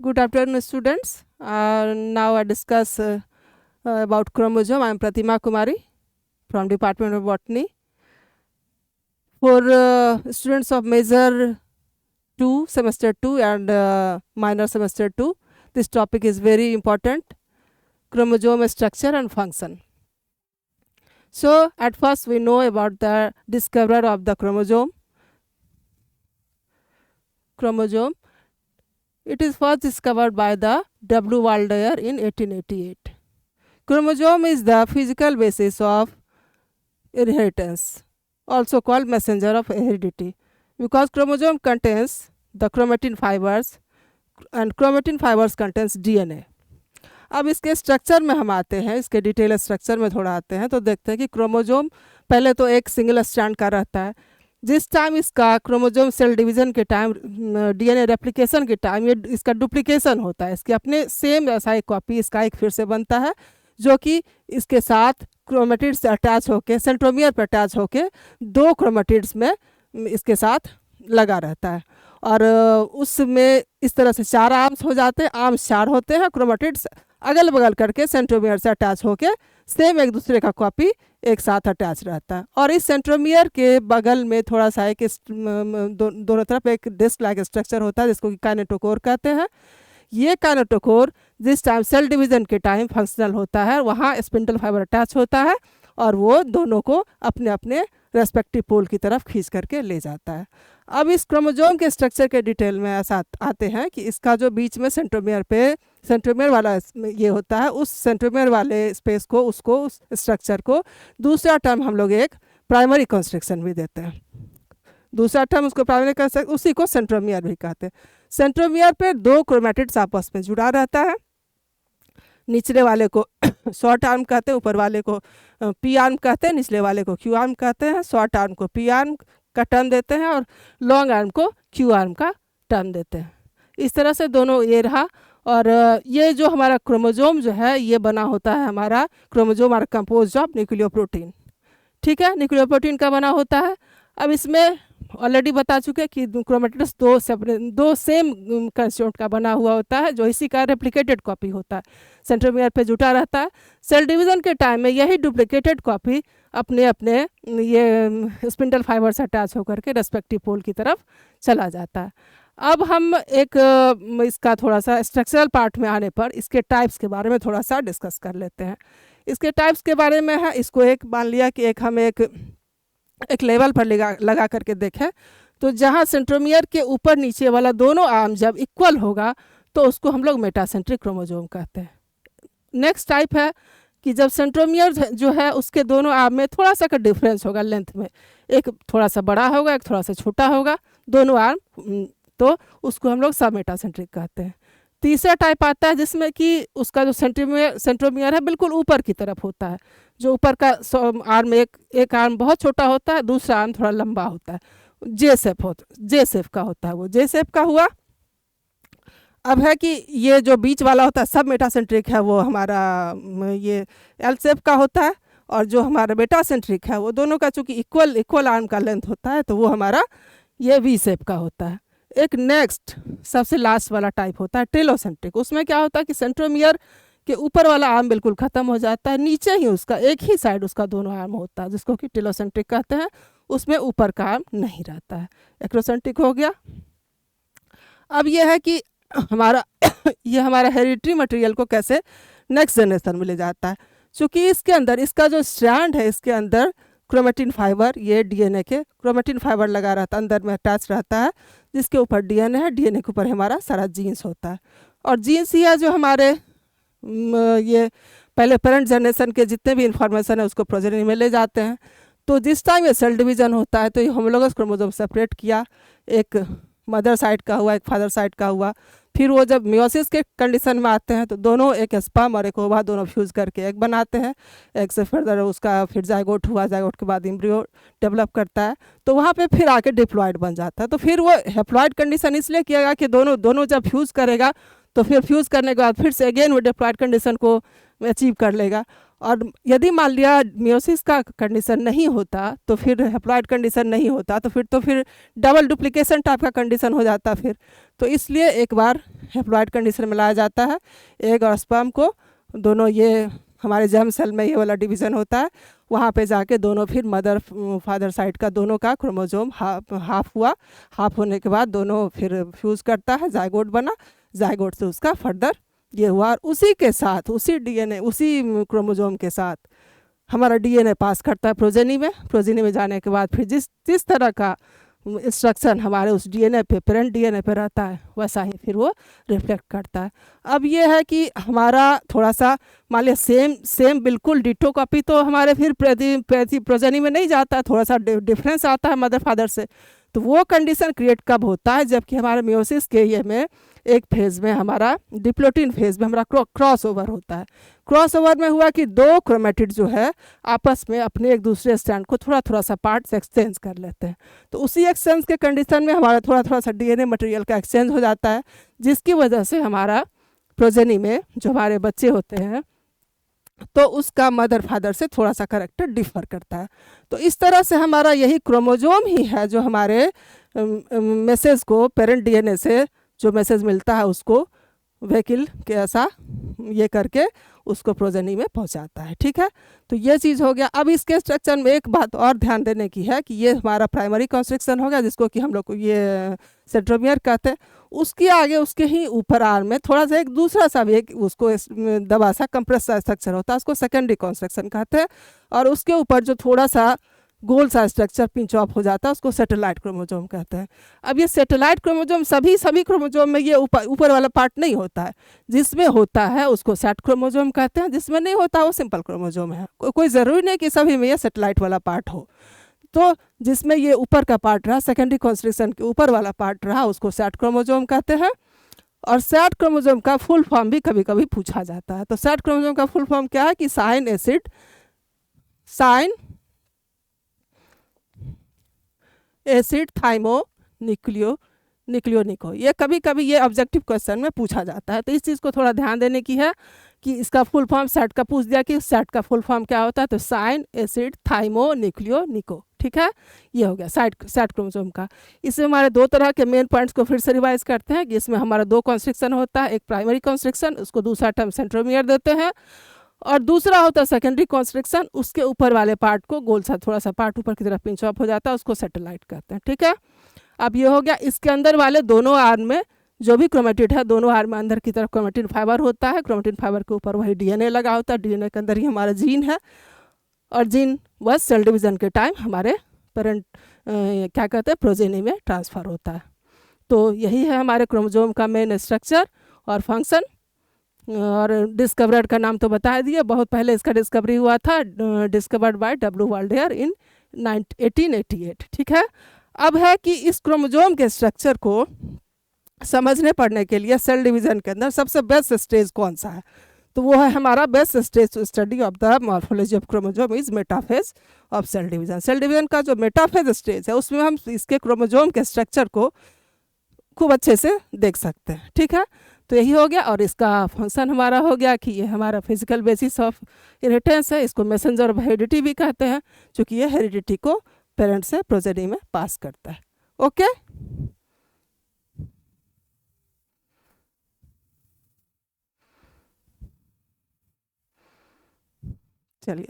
Good afternoon, students. Now I discuss about chromosome. I am Pratima Kumari from Department of Botany. For students of major 2, semester 2 and minor semester 2, this topic is very important, chromosome structure and function. So at first we know about the discoverer of the chromosome. It is first discovered by the W. Waldeyer in 1888. Chromosome is the physical basis of inheritance, also called messenger of heredity, because chromosome contains the chromatin fibers and chromatin fibers contains DNA. अब इसके structure में हम आते हैं, इसके detail structure में थोड़ा आते हैं तो देखते हैं कि क्रोमोजोम पहले तो एक सिंगल स्ट्रैंड का रहता है. जिस टाइम इसका क्रोमोजोम सेल डिवीज़न के टाइम, डीएनए रेप्लिकेशन के टाइम ये इसका डुप्लीकेशन होता है. इसके अपने सेम ऐसा एक कॉपी इसका एक फिर से बनता है जो कि इसके साथ क्रोमेटिड्स से अटैच होके सेंट्रोमियर पर अटैच होके 2 क्रोमेटिड्स में इसके साथ लगा रहता है. और उसमें इस तरह से 4 आर्म्स हो जाते हैं. आर्म्स 4 होते हैं, क्रोमेटिड्स अगल बगल करके सेंट्रोमियर से अटैच होके सेम एक दूसरे का कॉपी एक साथ अटैच रहता है. और इस सेंट्रोमियर के बगल में थोड़ा सा एक दोनों तरफ एक डिस्क लाइक स्ट्रक्चर होता है जिसको कि काइनेटोकोर कहते हैं. ये काइनेटोकोर जिस टाइम सेल डिवीज़न के टाइम फंक्शनल होता है वहाँ स्पिंडल फाइबर अटैच होता है और वो दोनों को अपने अपने रेस्पेक्टिव पोल की तरफ खींच करके ले जाता है. अब इस क्रोमोजोम के स्ट्रक्चर के डिटेल में ऐसा आते हैं कि इसका जो बीच में सेंट्रोमियर वाला ये होता है, उस सेंट्रोमियर वाले स्पेस को उस स्ट्रक्चर को दूसरा टर्म हम लोग एक प्राइमरी कंस्ट्रक्शन भी देते हैं. दूसरा टर्म उसको प्राइमरी कंस्ट्रक्शन, उसी को सेंट्रोमियर भी कहते हैं. सेंट्रोमियर पे 2 क्रोमेटिड्स आपस में जुड़ा रहता है. निचले वाले को शॉर्ट आर्म कहते हैं, ऊपर वाले को पी आर्म कहते हैं, निचले वाले को क्यू आर्म कहते हैं. शॉर्ट आर्म को पी आर्म का टर्म देते हैं और लॉन्ग आर्म को क्यू आर्म का टर्म देते हैं. इस तरह से दोनों ये रहा. और ये जो हमारा क्रोमोजोम जो है ये बना होता है, हमारा chromosome are compose of nucleoprotein. ठीक है, न्यूक्लियोप्रोटीन का बना होता है. अब इसमें ऑलरेडी बता चुके कि क्रोमेटिड्स 2 सेम कंस्टिट्यूएंट का बना हुआ होता है जो इसी का रेप्लिकेटेड कॉपी होता है, सेंट्रोमियर पे जुटा रहता है. सेल डिवीज़न के टाइम में यही डुप्लीकेटेड कॉपी अपने अपने ये स्पिंडल फाइबर से अटैच होकर के रेस्पेक्टिव पोल की तरफ चला जाता है. अब हम एक इसका थोड़ा सा स्ट्रक्चरल पार्ट में आने पर इसके टाइप्स के बारे में थोड़ा सा डिस्कस कर लेते हैं. इसके टाइप्स के बारे में है, इसको एक मान लिया कि हम एक लेवल पर लगा करके देखें तो जहाँ सेंट्रोमियर के ऊपर नीचे वाला दोनों आर्म जब इक्वल होगा तो उसको हम लोग मेटासेंट्रिक क्रोमोजोम कहते हैं. नेक्स्ट टाइप है कि जब सेंट्रोमियर जो है उसके दोनों आर्म में थोड़ा सा का डिफरेंस होगा लेंथ में, एक थोड़ा सा बड़ा होगा एक थोड़ा सा छोटा होगा दोनों आर्म, तो उसको हम लोग सब मेटासेंट्रिक कहते हैं. तीसरा टाइप आता है जिसमें कि उसका जो सेंट्रोमियर है बिल्कुल ऊपर की तरफ होता है, जो ऊपर का आर्म एक आर्म बहुत छोटा होता है, दूसरा आर्म थोड़ा लंबा होता है, जे शेप का होता है. वो जे शेप का हुआ. अब है कि ये जो बीच वाला होता है सब मेटासेंट्रिक है, वो हमारा ये एल शेप का होता है. और जो हमारा मेटासेंट्रिक है वो दोनों का चूँकि इक्वल आर्म का लेंथ होता है तो वो हमारा ये वी शेप का होता है. एक नेक्स्ट सबसे लास्ट वाला टाइप होता है टेलोसेंट्रिक. उसमें क्या होता है कि सेंट्रोमियर के ऊपर वाला आर्म बिल्कुल ख़त्म हो जाता है, नीचे ही उसका एक ही साइड उसका दोनों आर्म होता है जिसको कि टेलोसेंट्रिक कहते हैं. उसमें ऊपर का आर्म नहीं रहता है. एक्रोसेंट्रिक हो गया. अब यह है कि हमारा हेरिडिटरी मटेरियल को कैसे नेक्स्ट जनरेशन में ले जाता है. चूँकि इसके अंदर इसका जो स्ट्रैंड है इसके अंदर क्रोमेटिन फाइबर, ये डीएनए के क्रोमेटिन फाइबर लगा रहता है, अंदर में अटैच रहता है, जिसके ऊपर डीएनए है. डीएनए के ऊपर हमारा सारा जीन्स होता है. और जीन्स ही है जो हमारे ये पहले पेरेंट जनरेशन के जितने भी इंफॉर्मेशन है उसको प्रोजेनी में ले जाते हैं. तो जिस टाइम ये सेल डिवीज़न होता है तो ये होमोलोगस क्रोमोसोम सेपरेट किया, एक मदर साइड का हुआ एक फादर साइड का हुआ. फिर वो जब मियोसिस के कंडीशन में आते हैं तो दोनों एक स्पर्म और एक ओवा दोनों फ्यूज़ करके एक बनाते हैं. एक से फर्दर उसका फिर जाइगोट हुआ, जाइगोट के बाद एम्ब्रियो डेवलप करता है तो वहाँ पे फिर आके डिप्लॉयड बन जाता है. तो फिर वो हैप्लॉयड कंडीशन इसलिए किया गया कि दोनों जब फ्यूज़ करेगा तो फिर फ्यूज़ करने के बाद फिर से अगेन वो डिप्लॉयड कंडीशन को अचीव कर लेगा. और यदि मान लिया मियोसिस का कंडीशन नहीं होता तो फिर हैप्लॉयड कंडीशन नहीं होता तो फिर डबल डुप्लीकेशन टाइप का कंडीशन हो जाता फिर. तो इसलिए एक बार हैप्लॉइड कंडीशन में लाया जाता है। एग और स्पर्म को दोनों, ये हमारे जर्म सेल में ये वाला डिवीज़न होता है, वहाँ पे जाके दोनों फिर मदर फादर साइड का दोनों का क्रोमोजोम हाफ हुआ। हाफ होने के बाद दोनों फिर फ्यूज़ करता है, जाइगोट बना, जाइगोट से उसका फर्दर ये हुआ। और उसी के साथ, उसी डीएनए, उसी क्रोमोजोम के साथ हमारा डीएनए पास करता है प्रोजेनी में। प्रोजेनी में जाने के बाद फिर जिस तरह का इंस्ट्रक्शन हमारे उस डीएनए पे, पेरेंट डीएनए पे रहता है, वैसा ही फिर वो रिफ्लेक्ट करता है। अब ये है कि हमारा थोड़ा सा मान लिया सेम बिल्कुल डिटो कॉपी तो हमारे फिर प्रोजेनी में नहीं जाता है, थोड़ा सा डिफरेंस आता है मदर फादर से। तो वो कंडीशन क्रिएट कब होता है, जबकि हमारे मियोसिस के ये में एक फेज़ में, हमारा डिप्लोटिन फेज़ में हमारा क्रॉस ओवर होता है। क्रॉस ओवर में हुआ कि दो क्रोमेटिड जो है आपस में अपने एक दूसरे स्ट्रैंड को थोड़ा थोड़ा सा पार्ट्स एक्सचेंज कर लेते हैं। तो उसी एक्सचेंज के कंडीशन में हमारा थोड़ा थोड़ा सा डीएनए मटेरियल का एक्सचेंज हो जाता है, जिसकी वजह से हमारा प्रोजेनी में जो हमारे बच्चे होते हैं तो उसका मदर फादर से थोड़ा सा करेक्टर डिफर करता है। तो इस तरह से हमारा यही क्रोमोजोम ही है जो हमारे मैसेज को, पेरेंट डीएनए से जो मैसेज मिलता है उसको व्हीकल के ऐसा ये करके उसको प्रोजेनी में पहुंचाता है। ठीक है, तो ये चीज़ हो गया। अब इसके स्ट्रक्चर में एक बात और ध्यान देने की है कि ये हमारा प्राइमरी कंस्ट्रक्शन हो गया, जिसको कि हम लोग को ये सेंट्रोमियर कहते हैं। उसके आगे, उसके ही ऊपर आर्म में थोड़ा सा एक दूसरा सा भी एक उसको दबा सा कंप्रेस सा स्ट्रक्चर होता है, उसको सेकेंडरी कंस्ट्रक्शन कहते हैं। और उसके ऊपर जो थोड़ा सा गोल सा स्ट्रक्चर पिंच ऑफ हो जाता है, उसको सैटेलाइट क्रोमोजोम कहते हैं। अब ये सैटेलाइट क्रोमोजोम सभी क्रोमोजोम में ये ऊपर वाला पार्ट नहीं होता है। जिसमें होता है उसको सैट क्रोमोजोम कहते हैं, जिसमें नहीं होता वो सिंपल क्रोमोजोम है। कोई ज़रूरी नहीं कि सभी में ये सैटेलाइट वाला पार्ट हो। तो जिसमें ये ऊपर का पार्ट रहा, सेकेंडरी कंस्ट्रक्शन के ऊपर वाला पार्ट रहा, उसको सैट क्रोमोजोम कहते हैं। और सैट क्रोमोजोम का फुल फॉर्म भी कभी कभी पूछा जाता है। तो सैट क्रोमोजोम का फुल फॉर्म क्या है कि साइन एसिड थाइमो न्यूक्लियोनिको। ये कभी कभी ये ऑब्जेक्टिव क्वेश्चन में पूछा जाता है, तो इस चीज़ को थोड़ा ध्यान देने की है कि इसका फुल फॉर्म सेट का पूछ दिया कि सेट का फुल फॉर्म क्या होता है, तो साइन एसिड थाइमो न्यूक्लियोनिको। ठीक है, ये हो गया सेट क्रोमोसोम का। इसमें हमारे दो तरह के मेन पॉइंट्स को फिर से रिवाइज करते हैं कि इसमें हमारा दो कंस्ट्रक्शन होता है, एक प्राइमरी कंस्ट्रक्शन, उसको दूसरा टर्म सेंट्रोमियर देते हैं, और दूसरा होता है सेकेंडरी कंस्ट्रक्शन, उसके ऊपर वाले पार्ट को गोल सा थोड़ा सा पार्ट ऊपर की तरफ पिंच ऑफ हो जाता है, उसको सैटेलाइट कहते हैं। ठीक है, अब ये हो गया। इसके अंदर वाले दोनों आर्म में जो भी क्रोमेटिड है, दोनों आर्म में अंदर की तरफ क्रोमेटिन फाइबर होता है। क्रोमेटिन फाइबर के ऊपर वही डीएनए लगा होता है, डीएनए के अंदर ही हमारा जीन है, और जीन बस सेल डिवीज़न के टाइम हमारे पेरेंट क्या कहते हैं प्रोजेनी में ट्रांसफ़र होता है। तो यही है हमारे क्रोमोजोम का मेन स्ट्रक्चर और फंक्शन। और डिस्कवरर का नाम तो बता दिया, बहुत पहले इसका डिस्कवरी हुआ था, डिस्कवर्ड बाय W. वाल्डेयर इन 1888। ठीक है, अब है कि इस क्रोमोजोम के स्ट्रक्चर को समझने पढ़ने के लिए सेल डिवीज़न के अंदर सबसे बेस्ट स्टेज कौन सा है, तो वो है हमारा best stage to study of the morphology of chromosome is metaphase of cell division. Cell division का जो मेटाफेज स्टेज है उसमें हम इसके क्रोमोजोम के स्ट्रक्चर को खूब अच्छे से देख सकते हैं। ठीक है, तो यही हो गया। और इसका फंक्शन हमारा हो गया कि ये हमारा फिजिकल बेसिस ऑफ इनहेरिटेंस है, इसको मैसेंजर ऑफ हेरिडिटी भी कहते हैं, क्योंकि ये हेरिडिटी को पेरेंट से प्रोजेनी में पास करता है। ओके, चलिए।